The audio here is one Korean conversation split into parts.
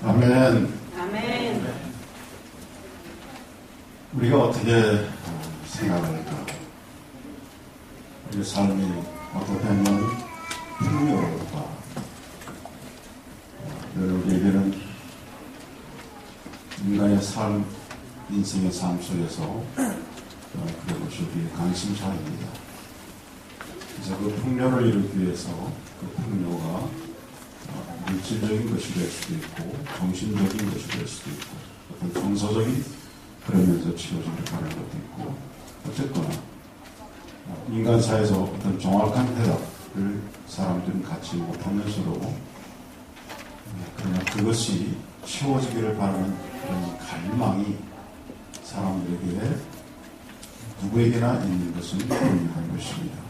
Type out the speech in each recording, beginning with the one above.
아멘. 아멘. 우리가 어떻게 생각할까? 우리 삶이 어떻게 하면 풍요로울까? 우리에게는 인간의 삶, 인생의 삶 속에서 그것이 우리의 관심사입니다. 그래서 그 풍요를 이루기 위해서 그 풍요가 물질적인 것이 될 수도 있고 정신적인 것이 될 수도 있고 어떤 정서적인 그러면서 치워지기를 바라는 것도 있고 어쨌거나 인간사에서 어떤 정확한 해답을 사람들은 갖지 못하면서도 그러나 그것이 채워지기를 바라는 그런 갈망이 사람들에게 누구에게나 있는 것은 분명한 것입니다.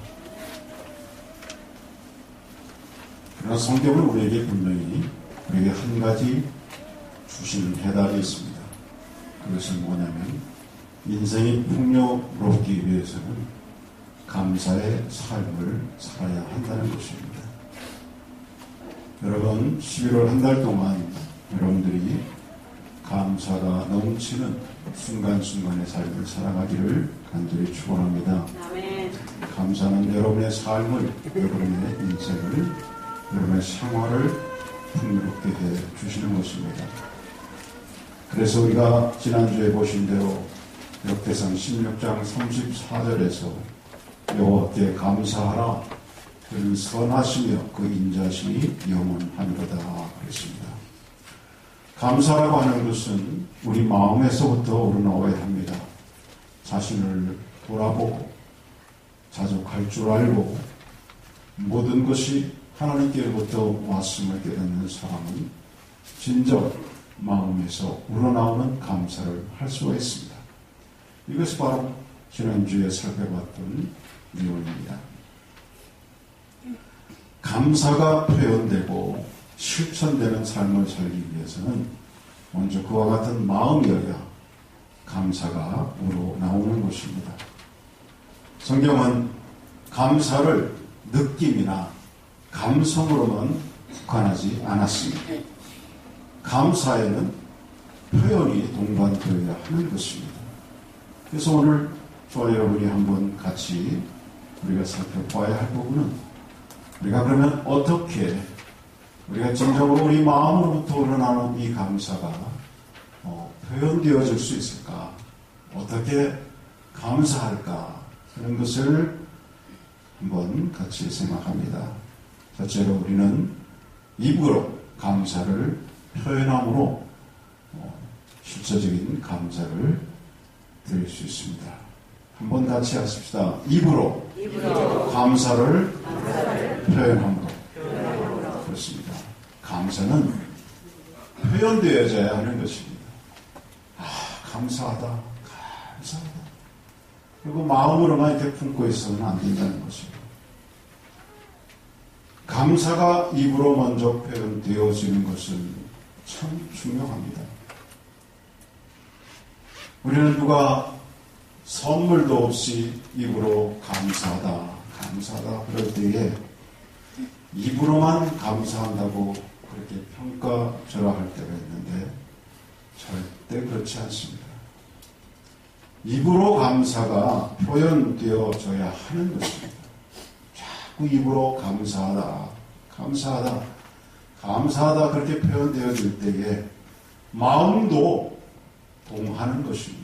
그러나 성경은 우리에게 분명히 우리에게 한 가지 주시는 해답이 있습니다. 그것은 뭐냐면 인생이 풍요롭기 위해서는 감사의 삶을 살아야 한다는 것입니다. 여러분 11월 한 달 동안 여러분들이 감사가 넘치는 순간순간의 삶을 살아가기를 간절히 축원합니다. 감사는 여러분의 삶을, 여러분의 인생을, 여러분의 생활을 풍요롭게 해 주시는 것입니다. 그래서 우리가 지난주에 보신 대로 역대상 16장 34절에서 여호와께 감사하라. 그는 선하시며 그 인자심이 영원하니로다 그랬습니다. 감사라고 하는 것은 우리 마음에서부터 우러나와야 합니다. 자신을 돌아보고 자족할 줄 알고 모든 것이 하나님께로부터 왔음을 깨닫는 사람은 진정 마음에서 우러나오는 감사를 할 수가 있습니다. 이것이 바로 지난주에 살펴봤던 내용입니다. 감사가 표현되고 실천되는 삶을 살기 위해서는 먼저 그와 같은 마음이어야 감사가 우러나오는 것입니다. 성경은 감사를 느낌이나 감성으로만 국한하지 않았습니다. 감사에는 표현이 동반되어야 하는 것입니다. 그래서 오늘 저와 여러분이 한번 같이 우리가 살펴봐야 할 부분은 우리가 그러면 어떻게 우리가 진정으로 우리 마음으로부터 우러나오는 이 감사가 표현되어질 수 있을까? 어떻게 감사할까? 그런 것을 한번 같이 생각합니다. 첫째로 우리는 입으로 감사를 표현함으로 실제적인 감사를 드릴 수 있습니다. 한번 같이 하십시다. 입으로 감사를 표현함으로. 그렇습니다. 감사는 표현되어져야 하는 것입니다. 감사하다. 감사하다. 그리고 마음으로만 이렇게 품고 있어서는 안 된다는 것입니다. 감사가 입으로 먼저 표현되어지는 것은 참 중요합니다. 우리는 누가 선물도 없이 입으로 감사하다, 감사하다 그럴 때에 입으로만 감사한다고 그렇게 평가절하할 때가 있는데 절대 그렇지 않습니다. 입으로 감사가 표현되어져야 하는 것입니다. 자꾸 입으로 감사하다, 감사하다, 감사하다 그렇게 표현되어질 때에 마음도 동하는 것입니다.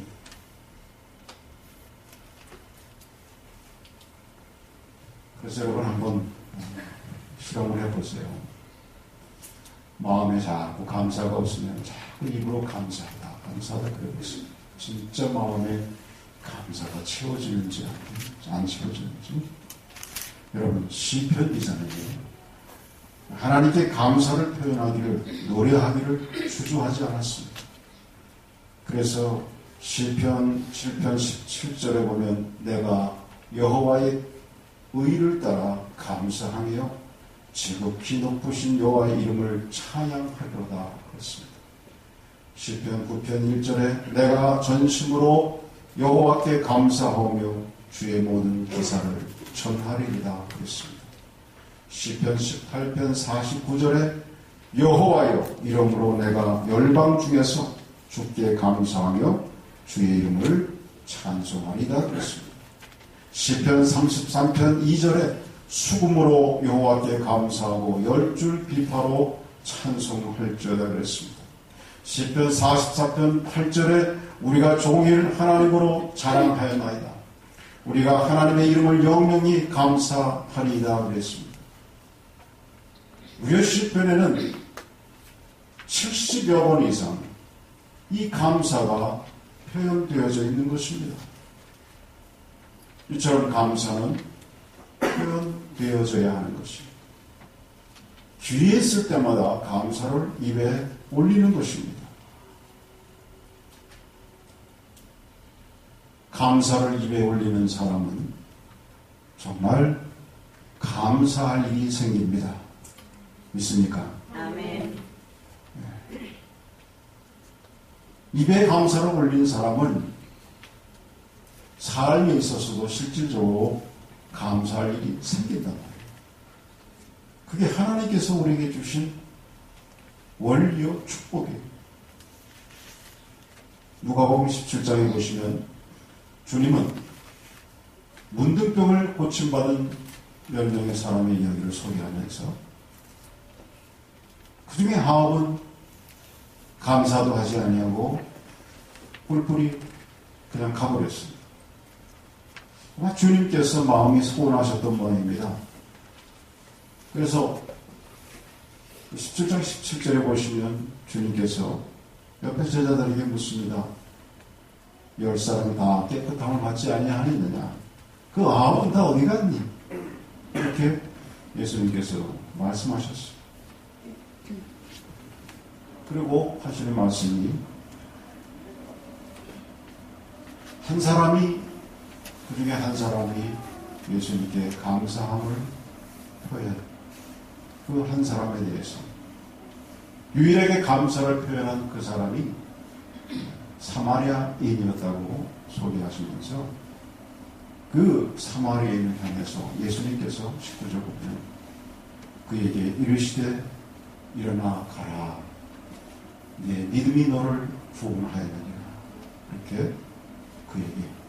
그래서 여러분 한번 실험을 해보세요. 마음에 자꾸 감사가 없으면 자꾸 입으로 감사하다, 감사하다 그래보세요. 진짜 마음에 감사가 채워지는지 안 채워지는지. 여러분 시편이잖아요. 하나님께 감사를 표현하기를, 노래하기를 주저하지 않았습니다. 그래서 시편 7편 17절에 보면 내가 여호와의 의를 따라 감사하며 지극히 높으신 여호와의 이름을 찬양하리로다 그랬습니다. 시편 9편 1절에 내가 전심으로 여호와께 감사하며 주의 모든 기사를 전하리이다 그랬습니다. 시편 18편 49절에 여호와여 이름으로 내가 열방 중에서 주께 감사하며 주의 이름을 찬송하리다 그랬습니다. 시편 33편 2절에 수금으로 여호와께 감사하고 10줄 비파로 찬송할지어다 그랬습니다. 시편 44편 8절에 우리가 종일 하나님으로 자랑하였나이다. 우리가 하나님의 이름을 영영히 감사하리이다 그랬습니다. 우리 시편에는 70여 번 이상 이 감사가 표현되어져 있는 것입니다. 이처럼 감사는 표현되어져야 하는 것입니다. 기회 있을 때마다 감사를 입에 올리는 것입니다. 감사를 입에 올리는 사람은 정말 감사할 일이 생깁니다. 믿습니까? 아멘. 입에 감사를 올린 사람은 삶에 있어서도 실질적으로 감사할 일이 생긴단 말이에요. 그게 하나님께서 우리에게 주신 원리요 축복이에요. 누가복음 17장에 보시면 주님은 문둥병을 고침받은 몇 명의 사람의 이야기를 소개하면서 그 중에 하업은 감사도 하지 아니하고 뿔뿔이 그냥 가버렸습니다. 주님께서 마음이 서운하셨던 모양입니다. 그래서 17장 17절에 보시면 주님께서 옆에 제자들에게 묻습니다. 10사람이 다 깨끗함을 받지 아니하느냐? 그 아홉은 다 어디 갔니? 이렇게 예수님께서 말씀하셨어요. 그리고 하시는 말씀이 한 사람이 그 중에 한 사람이 예수님께 감사함을 표현 그 한 사람에 대해서 유일하게 감사를 표현한 그 사람이 사마리아인이었다고 소개하시면서 그 사마리아인을 향해서 예수님께서 19절 보면 그에게 이르시되 일어나 가라 내 믿음이 너를 구원하였느니라 이렇게 그에게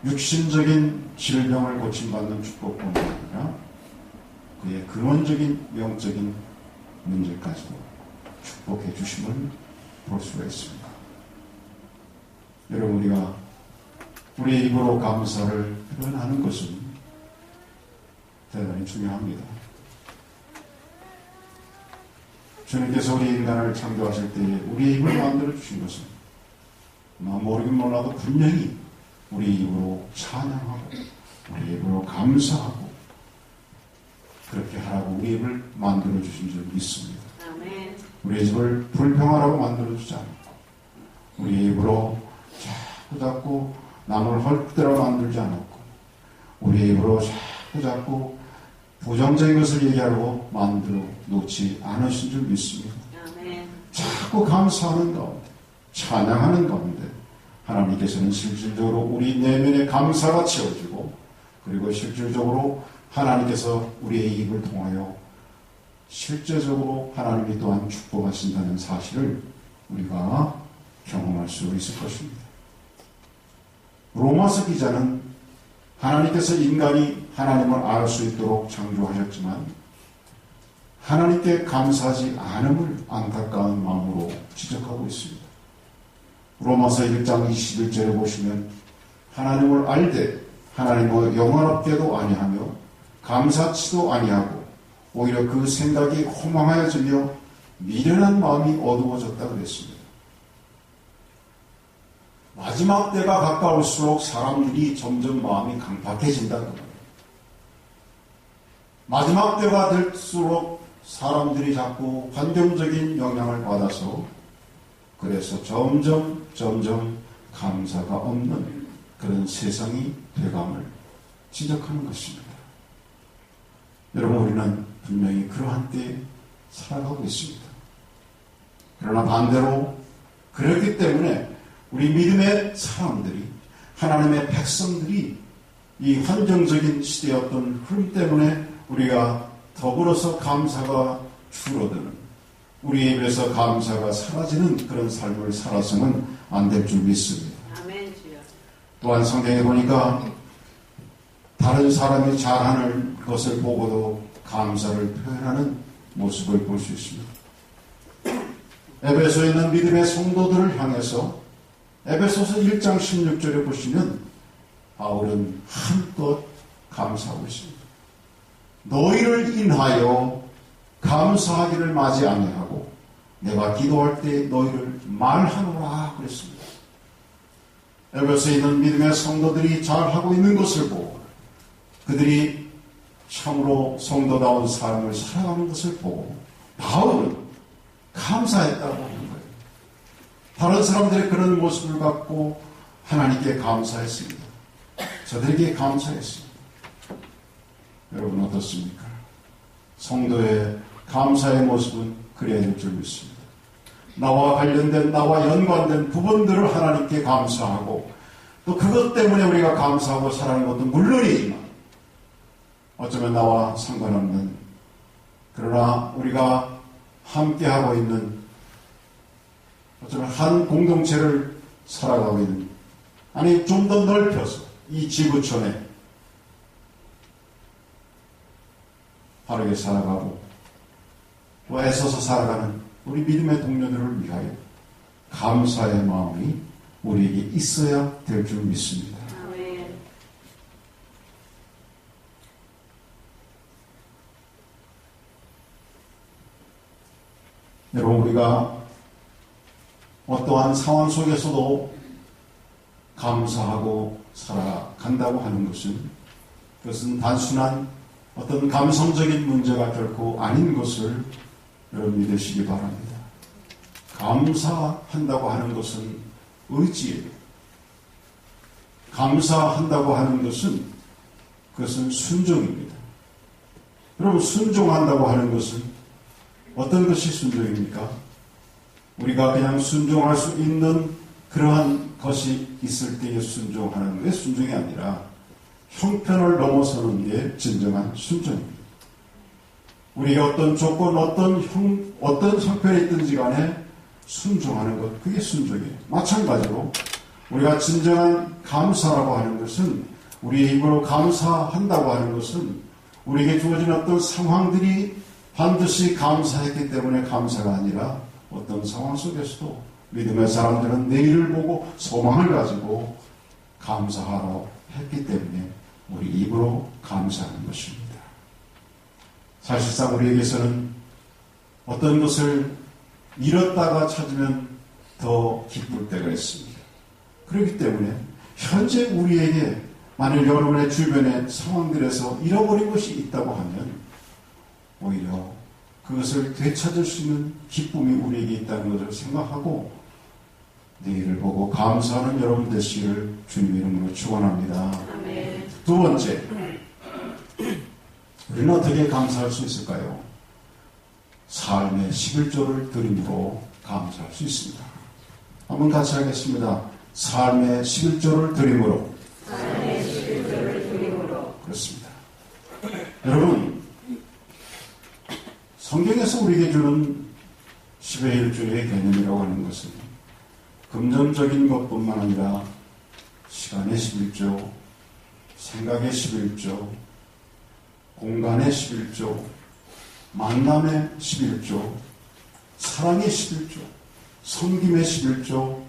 육신적인 질병을 고침받는 축복뿐만 아니라 그의 근원적인 영적인 문제까지도 축복해 주심을 볼 수가 있습니다. 여러분 우리가 우리의 입으로 감사를 표현하는 것은 대단히 중요합니다. 주님께서 우리 인간을 창조하실 때에 우리의 입을 만들어 주신 것은 모르긴 몰라도 분명히 우리의 입으로 찬양하고 우리의 입으로 감사하고 그렇게 하라고 우리 입을 만들어 주신 줄 믿습니다. 아멘. 우리의 입을 불평하라고 만들어 주지 않고 우리의 입으로 자꾸 남을 헐뜯으라 만들지 않았고 우리의 입으로 자꾸 부정적인 것을 얘기하려고 만들어 놓지 않으신 줄 믿습니다. 아멘. 자꾸 감사하는 가운데 찬양하는 가운데 하나님께서는 실질적으로 우리 내면의 감사가 채워지고 그리고 실질적으로 하나님께서 우리의 입을 통하여 실제적으로 하나님이 또한 축복하신다는 사실을 우리가 경험할 수 있을 것입니다. 로마서 기자는 하나님께서 인간이 하나님을 알 수 있도록 창조하셨지만 하나님께 감사하지 않음을 안타까운 마음으로 지적하고 있습니다. 로마서 1장 21절에 보시면 하나님을 알되 하나님과 영원롭게도 아니하며 감사치도 아니하고 오히려 그 생각이 허망하여지며 미련한 마음이 어두워졌다 그랬습니다. 마지막 때가 가까울수록 사람들이 점점 마음이 강팍해진다는 겁니다. 마지막 때가 될수록 사람들이 자꾸 환경적인 영향을 받아서 그래서 점점 감사가 없는 그런 세상이 돼감을 지적하는 것입니다. 여러분 우리는 분명히 그러한 때에 살아가고 있습니다. 그러나 반대로 그렇기 때문에 우리 믿음의 사람들이 하나님의 백성들이 이 환경적인 시대의 어떤 흐름 때문에 우리가 더 더불어서 감사가 줄어드는, 우리 입에서 감사가 사라지는 그런 삶을 살아서는 안 될 줄 믿습니다. 아멘, 주여. 또한 성경에 보니까 다른 사람이 잘하는 것을 보고도 감사를 표현하는 모습을 볼 수 있습니다. 에베소에 있는 믿음의 성도들을 향해서 에베소서 1장 16절에 보시면 바울은 한껏 감사하고 있습니다. 너희를 인하여 감사하기를 마지 아니하고 내가 기도할 때 너희를 말하노라 그랬습니다. 에베소에 있는 믿음의 성도들이 잘하고 있는 것을 보고 그들이 참으로 성도다운 삶을 살아가는 것을 보고 바울은 감사했다고 하는 거예요. 다른 사람들의 그런 모습을 갖고 하나님께 감사했습니다. 저들에게 감사했습니다. 여러분 어떻습니까? 성도의 감사의 모습은 그래야 될 줄 믿습니다. 나와 관련된, 나와 연관된 부분들을 하나님께 감사하고 또 그것 때문에 우리가 감사하고 살아가는 것도 물론이지만 어쩌면 나와 상관없는, 그러나 우리가 함께하고 있는, 어쩌면 한 공동체를 살아가고 있는, 아니 좀 더 넓혀서 이 지구촌에 바르게 살아가고 또 애써서 살아가는 우리 믿음의 동료들을 위하여 감사의 마음이 우리에게 있어야 될 줄 믿습니다. 아멘. 여러분 우리가 어떠한 상황 속에서도 감사하고 살아간다고 하는 것은 그것은 단순한 어떤 감성적인 문제가 결코 아닌 것을 여러분 믿으시기 바랍니다. 감사한다고 하는 것은 의지예요. 감사한다고 하는 것은 그것은 순종입니다. 여러분 순종한다고 하는 것은 어떤 것이 순종입니까? 우리가 그냥 순종할 수 있는 그러한 것이 있을 때에 순종하는 게 순종이 아니라 형편을 넘어서는 게 진정한 순종입니다. 우리가 어떤 조건, 어떤 형편에 있든지 간에 순종하는 것, 그게 순종이에요. 마찬가지로 우리가 진정한 감사라고 하는 것은, 우리의 입으로 감사한다고 하는 것은 우리에게 주어진 어떤 상황들이 반드시 감사했기 때문에 감사가 아니라 어떤 상황 속에서도 믿음의 사람들은 내일을 보고 소망을 가지고 감사하러 했기 때문에 우리 입으로 감사하는 것입니다. 사실상 우리에게서는 어떤 것을 잃었다가 찾으면 더 기쁠 때가 있습니다. 그렇기 때문에 현재 우리에게 만일 여러분의 주변의 상황들에서 잃어버린 것이 있다고 하면 오히려 그것을 되찾을 수 있는 기쁨이 우리에게 있다는 것을 생각하고 내일을 보고 감사하는 여러분 되시기를 주님 이름으로 축원합니다. 아멘. 두 번째, 우리는 어떻게 감사할 수 있을까요? 삶의 11조를 드림으로 감사할 수 있습니다. 한번 같이 하겠습니다. 삶의 11조를 드림으로. 삶의 11조를 드림으로. 그렇습니다. 여러분, 성경에서 우리에게 주는 10의 1조의 개념이라고 하는 것은 금전적인 것뿐만 아니라 시간의 11조, 생각의 11조, 공간의 11조, 만남의 11조, 사랑의 11조, 섬김의 11조,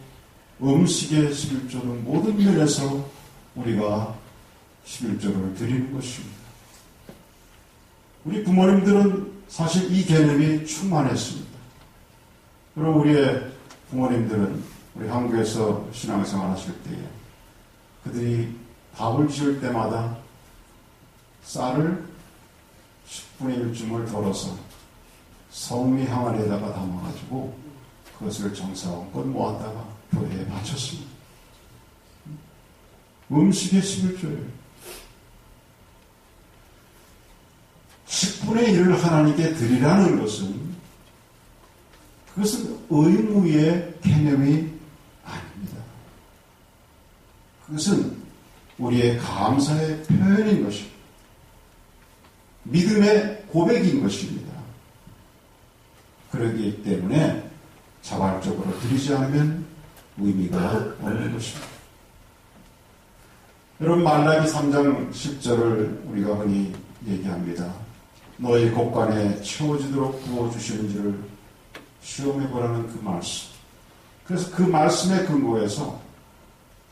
음식의 11조 등 모든 면에서 우리가 11조를 드리는 것입니다. 우리 부모님들은 사실 이 개념이 충만했습니다. 그리고 우리의 부모님들은 우리 한국에서 신앙생활 하실 때에 그들이 밥을 지을 때마다 쌀을 10분의 1쯤을 덜어서 성미 항아리에다가 담아가지고 그것을 정성껏 모았다가 교회에 바쳤습니다. 음식의 11조예요. 10분의 1을 하나님께 드리라는 것은 그것은 의무의 개념이 아닙니다. 그것은 우리의 감사의 표현인 것입니다. 믿음의 고백인 것입니다. 그렇기 때문에 자발적으로 드리지 않으면 의미가 없는 것입니다. 여러분, 말라기 3장 10절을 우리가 흔히 얘기합니다. 너희 곳간에 채워지도록 부어주시는지를 시험해보라는 그 말씀. 그래서 그 말씀에 근거해서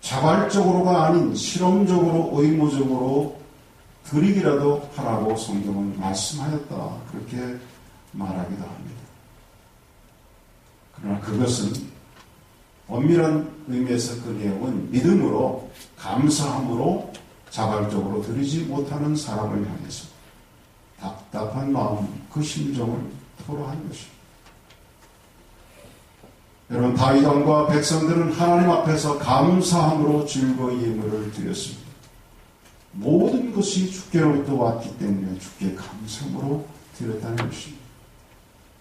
자발적으로가 아닌 실험적으로 의무적으로 드리기라도 하라고 성경은 말씀하였다. 그렇게 말하기도 합니다. 그러나 그것은 엄밀한 의미에서 그 내용은 믿음으로 감사함으로 자발적으로 드리지 못하는 사람을 향해서 답답한 마음, 그 심정을 토로한 것입니다. 여러분, 다윗 왕과 백성들은 하나님 앞에서 감사함으로 즐거이 예물을 드렸습니다. 모든 것이 주께로부터 왔기 때문에 주께 감사함으로 드렸다는 것입니다.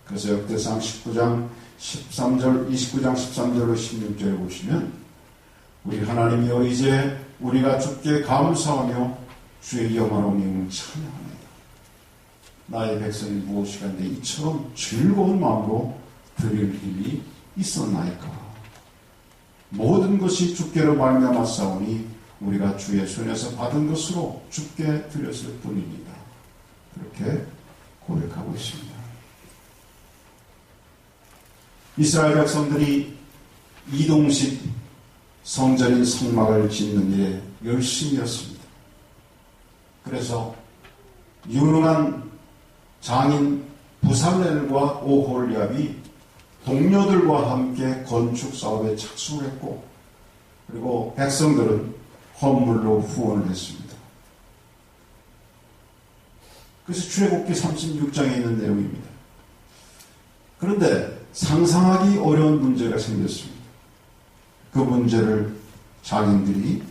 그래서 역대상 19장 13절, 29장 13절로 16절에 보시면 우리 하나님이여 이제 우리가 주께 감사하며 주의 영화로운 이름을 찬양합니다. 나의 백성이 무엇이간데 이처럼 즐거운 마음으로 드릴 힘이 있었나이까. 모든 것이 주께로 말미암아 싸우니 우리가 주의 손에서 받은 것으로 주께 드렸을 뿐입니다. 그렇게 고백하고 있습니다. 이스라엘 백성들이 이동식 성전인 성막을 짓는 일에 열심이었습니다. 그래서 유능한 장인 부살렐과 오홀리압이 동료들과 함께 건축 사업에 착수했고, 그리고 백성들은 헌물로 후원을 했습니다. 그래서 출애굽기 36장에 있는 내용입니다. 그런데 상상하기 어려운 문제가 생겼습니다. 그 문제를 장인들이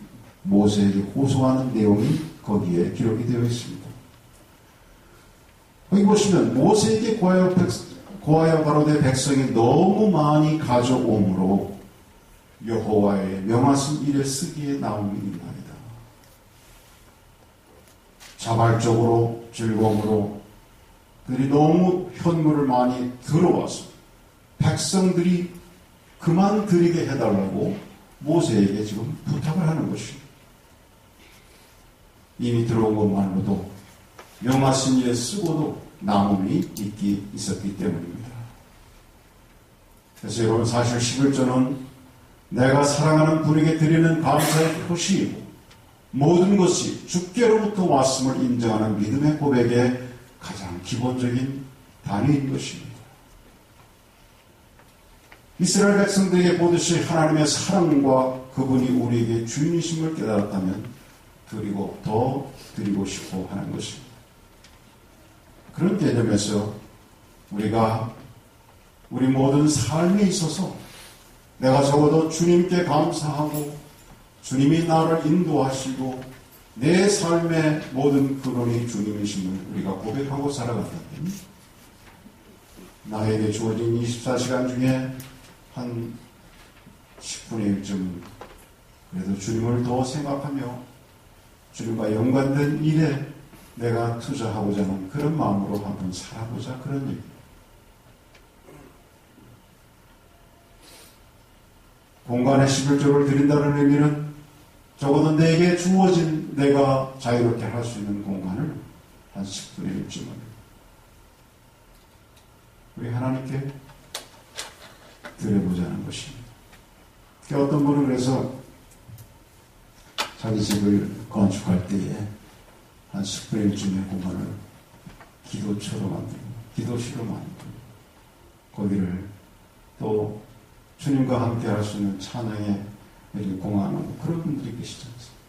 모세에게 호소하는 내용이 거기에 기록이 되어 있습니다. 여기 보시면 모세에게 고하여 가로되 백성이 너무 많이 가져오므로 여호와의 명하신 일에 쓰기에 나옴이 있나이다. 자발적으로 즐거움으로 그들이 너무 현물을 많이 들어와서 백성들이 그만 드리게 해달라고 모세에게 지금 부탁을 하는 것입니다. 이미 들어온 것만으로도 명하신 일에 쓰고도 남음이 있었기 때문입니다. 그래서 여러분, 사실 11조는 내가 사랑하는 분에게 드리는 감사의 표시이고 모든 것이 주께로부터 왔음을 인정하는 믿음의 고백의 가장 기본적인 단위인 것입니다. 이스라엘 백성들에게 보듯이 하나님의 사랑과 그분이 우리에게 주인이심을 깨달았다면 드리고 더 드리고 싶어 하는 것입니다. 그런 개념에서 우리가 우리 모든 삶에 있어서 내가 적어도 주님께 감사하고 주님이 나를 인도하시고 내 삶의 모든 근원이 주님이심을 우리가 고백하고 살아간다면 나에게 주어진 24시간 중에 한 10분의 1쯤은 그래도 주님을 더 생각하며 주님과 연관된 일에 내가 투자하고자 하는 그런 마음으로 한번 살아보자, 그런 얘기. 공간에 11조를 드린다는 의미는 적어도 내게 주어진 내가 자유롭게 할 수 있는 공간을 한 10분의 1쯤은 우리 하나님께 드려보자는 것입니다. 어떤 분은 그래서 자기 집을 건축할 때에 한 10분의 1쯤의 공간을 기도처로 만들고 기도실로 만들고 거기를 또 주님과 함께 할 수 있는 찬양에 공헌하는 그런 분들이 계시지 않습니까?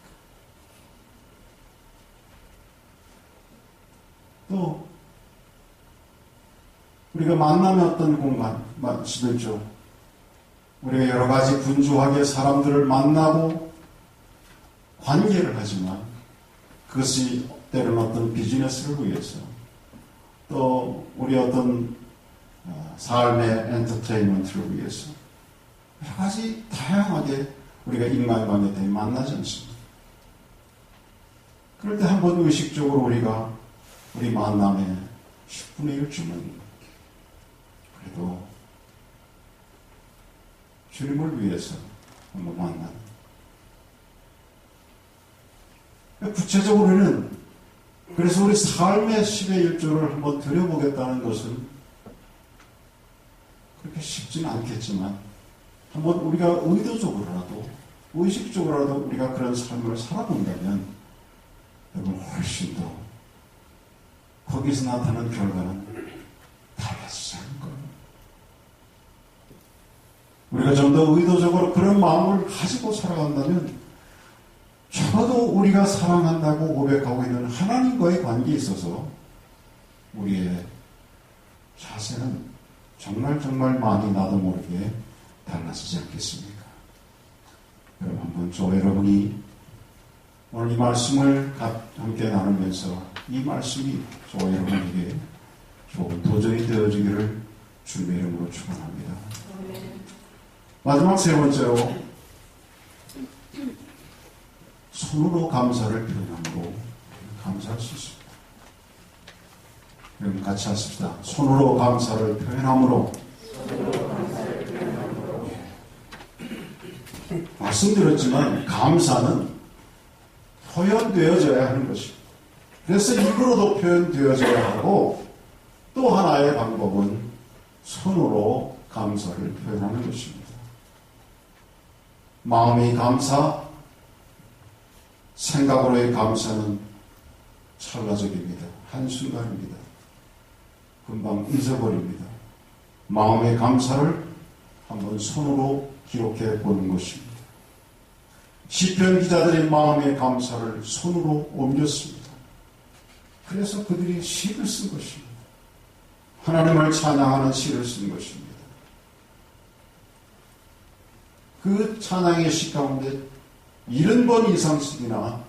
또 우리가 만나면 어떤 공간, 11조 우리가 여러 가지 분주하게 사람들을 만나고 관계를 하지만 그것이 때로는 어떤 비즈니스를 위해서 또 우리 어떤 삶의 엔터테인먼트를 위해서 여러 가지 다양하게 우리가 인간관계에 만나지 않습니다. 그럴 때 한번 의식적으로 우리가 우리 만남에 10분의 1 주면 그래도 주님을 위해서 한번 만나는. 구체적으로는 그래서 우리 삶의 10의 1조를 한번 드려보겠다는 것은 그렇게 쉽지는 않겠지만 한번 우리가 의도적으로라도 의식적으로라도 우리가 그런 삶을 살아본다면 여러분 훨씬 더 거기서 나타나는 결과는 달라지지 않을 거예요. 우리가 좀 더 의도적으로 그런 마음을 가지고 살아간다면 적어도 우리가 사랑한다고 고백하고 있는 하나님과의 관계에 있어서 우리의 자세는 정말 많이 나도 모르게 달라지지 않겠습니까? 여러분 한번 저와 여러분이 오늘 이 말씀을 함께 나누면서 이 말씀이 저와 여러분에게 좋은 도전이 되어지기를 주님의 이름으로 축원합니다. 마지막 세 번째로 손으로 감사를 표현함으로 감사할 수 있습니다. 여러분 같이 하십시다. 손으로 감사를 표현함으로. 말씀드렸지만 감사는 표현되어져야 하는 것입니다. 그래서 입으로도 표현되어져야 하고 또 하나의 방법은 손으로 감사를 표현하는 것입니다. 마음의 감사, 생각으로의 감사는 찰나적입니다. 한순간입니다. 금방 잊어버립니다. 마음의 감사를 한번 손으로 기록해 보는 것입니다. 시편 기자들의 마음의 감사를 손으로 옮겼습니다. 그래서 그들이 시를 쓴 것입니다. 하나님을 찬양하는 시를 쓴 것입니다. 그 찬양의 시 가운데 70번 이상씩이나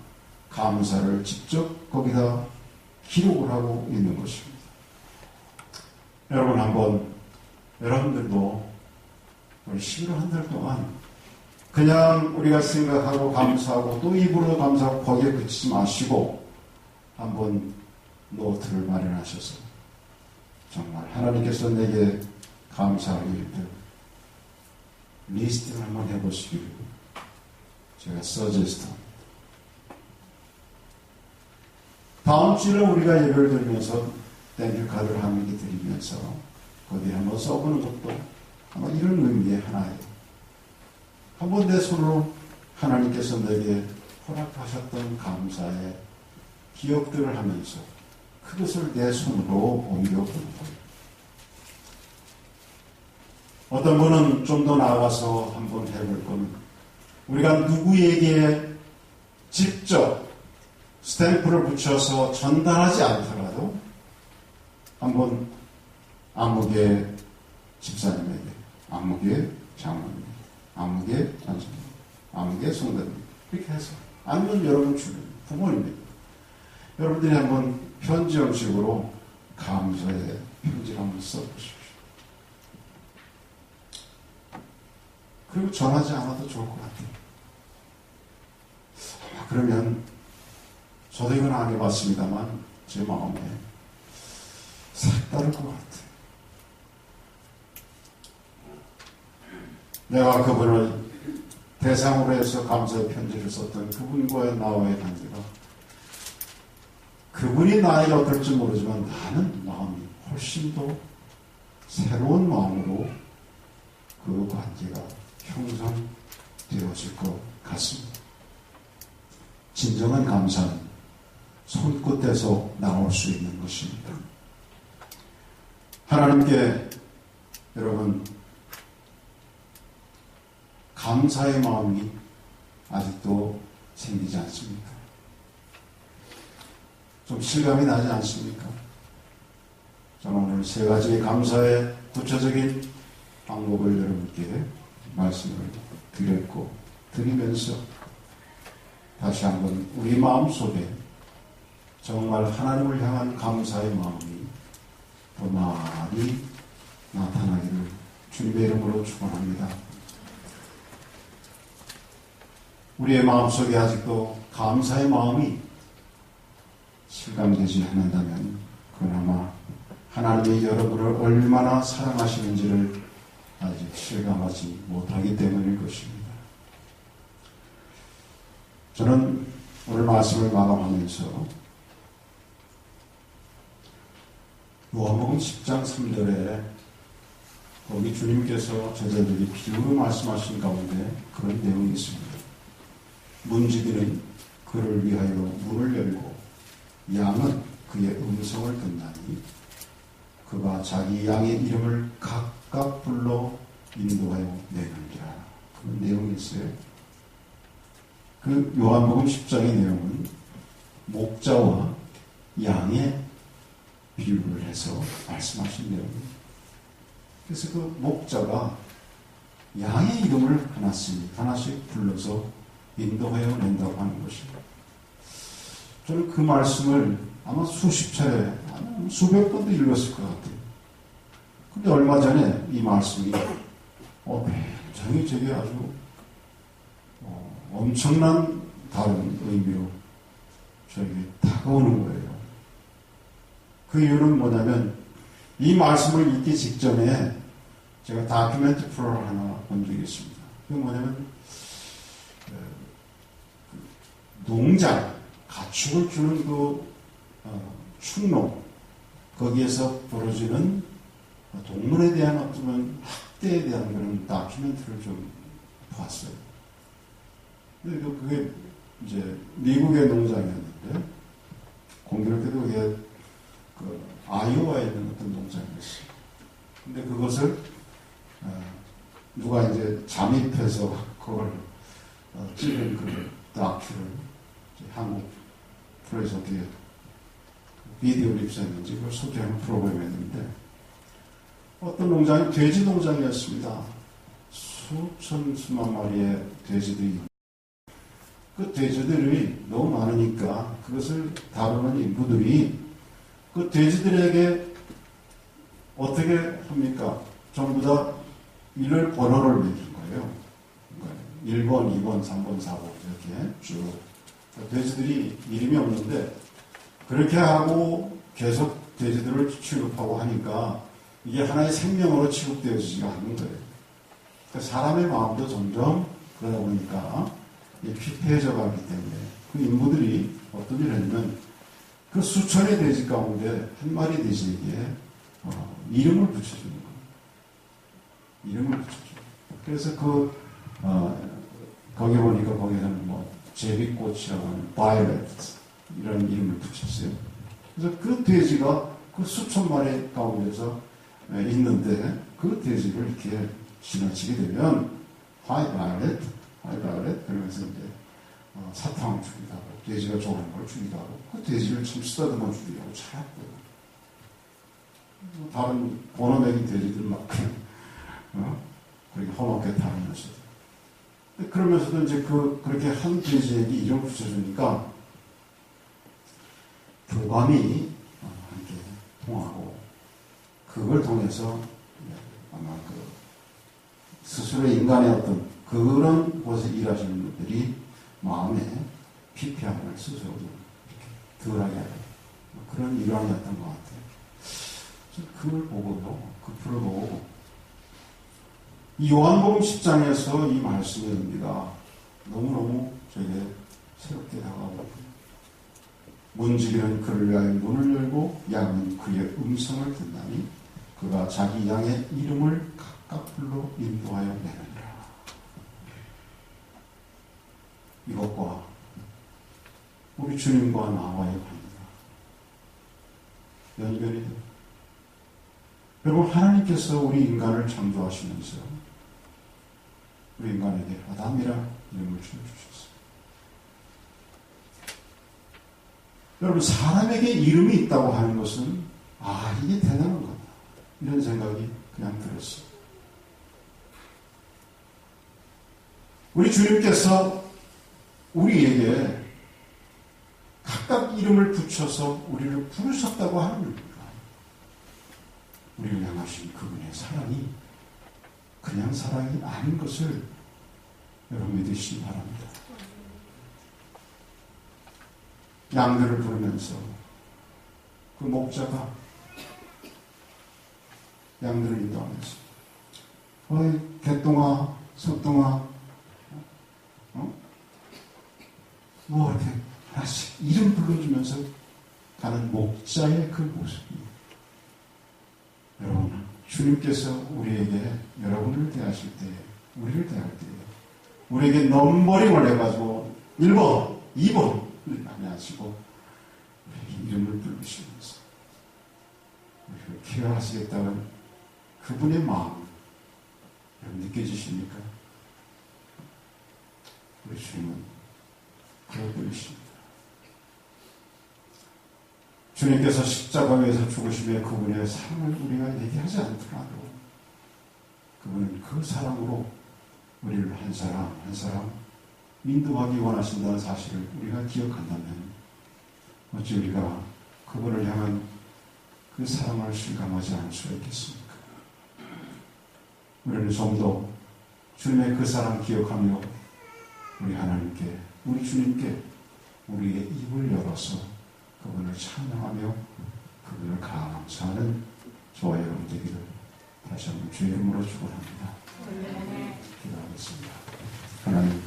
감사를 직접 거기다 기록을 하고 있는 것입니다. 여러분 한번 여러분들도 우리 11월 한 달 동안 그냥 우리가 생각하고 감사하고 또 입으로 감사하고 거기에 그치지 마시고 한번 노트를 마련하셔서 정말 하나님께서 내게 감사할 일들 리스트를 한번 해보시기를 제가 서제스트합니다. 다음 주에 우리가 예배를 드리면서 땡큐 카드를 한 개 드리면서 거기에 한번 써보는 것도 아마 이런 의미의 하나예요. 한번 내 손으로 하나님께서 내게 허락하셨던 감사의 기억들을 하면서 그것을 내 손으로 옮겨보는 거예요. 어떤 분은 좀 더 나아가서 한번 해볼 거는 우리가 누구에게 직접 스탬프를 붙여서 전달하지 않더라도 한번 안목의 집사님에게, 안목의 장로님에게, 안목의 전사님, 안목의 성도님 이렇게 해서 아니면 여러분 주변 부모님에게 여러분들이 한번 편지 형식으로 감사의 편지를 한번 써보십시오. 그리고 전하지 않아도 좋을 것 같아요. 그러면 저도 이건 안 해봤습니다만 제 마음에 색다를 것 같아요. 내가 그분을 대상으로 해서 감사의 편지를 썼던 그분과의 나와의 관계가 그분이 나에게 어떨지 모르지만 나는 마음이 훨씬 더 새로운 마음으로 그 관계가 형성되어질 것 같습니다. 진정한 감사는 손끝에서 나올 수 있는 것입니다. 하나님께 여러분 감사의 마음이 아직도 생기지 않습니까? 좀 실감이 나지 않습니까? 저는 오늘 세 가지의 감사의 구체적인 방법을 여러분께 말씀을 드렸고 드리면서 다시 한번 우리 마음속에 정말 하나님을 향한 감사의 마음이 더 많이 나타나기를 주님의 이름으로 축원합니다. 우리의 마음속에 아직도 감사의 마음이 실감되지 않는다면 그나마 하나님이 여러분을 얼마나 사랑하시는지를 아직 실감하지 못하기 때문일 것입니다. 저는 오늘 말씀을 마감하면서 요한복음 10장 3절에 거기 주님께서 제자들이 비유로 말씀하신 가운데 그런 내용이 있습니다. 문지기는 그를 위하여 문을 열고 양은 그의 음성을 듣나니 그가 자기 양의 이름을 각각 불러 인도하여 내느니라. 그런 내용이 있어요. 그 요한복음 10장의 내용은 목자와 양의 비유를 해서 말씀하신 내용입니다. 그래서 그 목자가 양의 이름을 하나씩 불러서 인도하여 낸다고 하는 것입니다. 저는 그 말씀을 아마 수십 차례, 아마 수백 번도 읽었을 것 같아요. 근데 얼마 전에 이 말씀이 굉장히 제게 아주 엄청난 다른 의미로 저에게 다가오는 거예요. 그 이유는 뭐냐면 이 말씀을 읽기 직전에 제가 다큐멘터리 프로를 하나 본 적이 있습니다. 그게 뭐냐면 농장, 가축을 주는 그 축농, 거기에서 벌어지는 동물에 대한 어떤 학대에 대한 그런 다큐멘터리를 좀 봤어요. 그게 이제 미국의 농장이었는데 공교롭게도 그게 그 아이오와에 있는 어떤 농장이었어요. 근데 그것을 누가 이제 잠입해서 그걸 찍은 그 다큐를 한국 프로에서 어떻게 비디오를 입수했는지 그걸 소개하는 프로그램이었는데 어떤 농장이 돼지 농장이었습니다. 수만 마리의 돼지들이 그 돼지들이 너무 많으니까 그것을 다루는 인부들이 그 돼지들에게 어떻게 합니까? 전부 다 이를 번호를 매긴 거예요. 1번, 2번, 3번, 4번 이렇게 쭉 돼지들이 이름이 없는데 그렇게 하고 계속 돼지들을 취급하고 하니까 이게 하나의 생명으로 취급되어지지가 않는 거예요. 그러니까 사람의 마음도 점점 그러다 보니까 피폐해져 가기 때문에 그 인부들이 어떤 일을 했냐면 그 수천의 돼지 가운데 한 마리 돼지에게 이름을 붙여주는 거예요. 이름을 붙여줘요. 그래서 거기 보니까 거기서는 제비꽃이라고 하는 violet 이런 이름을 붙였어요. 그래서 그 돼지가 그 수천 마리 가운데서 있는데 그 돼지를 이렇게 지나치게 되면 white violet 그러면서 이제 사탕을 주기도 하고 돼지가 좋아하는 걸 주기도 하고 그 돼지를 참 쓰다듬어 주기도 하고 차였고요. 다른 번호맥인 돼지들 막 그렇게 험하게 다니면서도 그러면서도 이제 그렇게 한 돼지에게 이름을 붙여주니까 교감이 함께 통하고 그걸 통해서 아마 스스로 인간의 어떤 그런 곳에 일하시는 분들이 마음에 피폐함을 스스로 이렇게 덜하게 하는 그런 일환이었던 것 같아요. 그걸 보고도 그 풀을 보고 이 요한복음 10장에서 이 말씀의 의미가 너무너무 저에게 새롭게 다가오고 문지기는 그를 위하여 문을 열고 양은 그의 음성을 듣나니 그가 자기 양의 이름을 각각 불러 인도하여 내느니라. 이것과 우리 주님과 나와의 관계가 연결이 됩니다. 여러분 하나님께서 우리 인간을 창조하시면서 우리 인간에게 아담이라 이름을 주셨어요. 여러분 사람에게 이름이 있다고 하는 것은 이게 대단한 거다 이런 생각이 그냥 들었어요. 우리 주님께서 우리에게 각각 이름을 붙여서 우리를 부르셨다고 하는 겁니다. 우리를 향하신 그분의 사랑이 그냥 사랑이 아닌 것을 여러분 믿으시기 바랍니다. 양들을 부르면서 그 목자가 양들을 인도하면서 어이 개똥아 소똥아 뭐 이렇게 하나씩 이름 불러주면서 가는 목자의 그 모습입니다. 여러분, 주님께서 우리에게 여러분을 대하실 때, 우리를 대할 때, 우리에게 넘버링을 해가지고 1번, 2번을 안내하시고 우리 이름을 부르시면서 우리를 케어하시겠다는 그분의 마음 여러분 느껴지십니까? 우리 주님은 그럴 분이십니다. 주님께서 십자가에서 죽으심에 그분의 사랑을 우리가 얘기하지 않더라도 그분은 그 사랑으로 우리를 한 사람 한 사람 인도하기 원하신다는 사실을 우리가 기억한다면 어찌 우리가 그분을 향한 그 사랑을 실감하지 않을 수가 있겠습니까? 우리는 좀더 주님의 그 사랑 기억하며 우리 하나님께 우리 주님께 우리의 입을 열어서 그분을 찬양하며 그분을 감사하는 저와 여러분 되기를 다시 한번 주의 이름으로 축원합니다. 기도하겠습니다. 하나님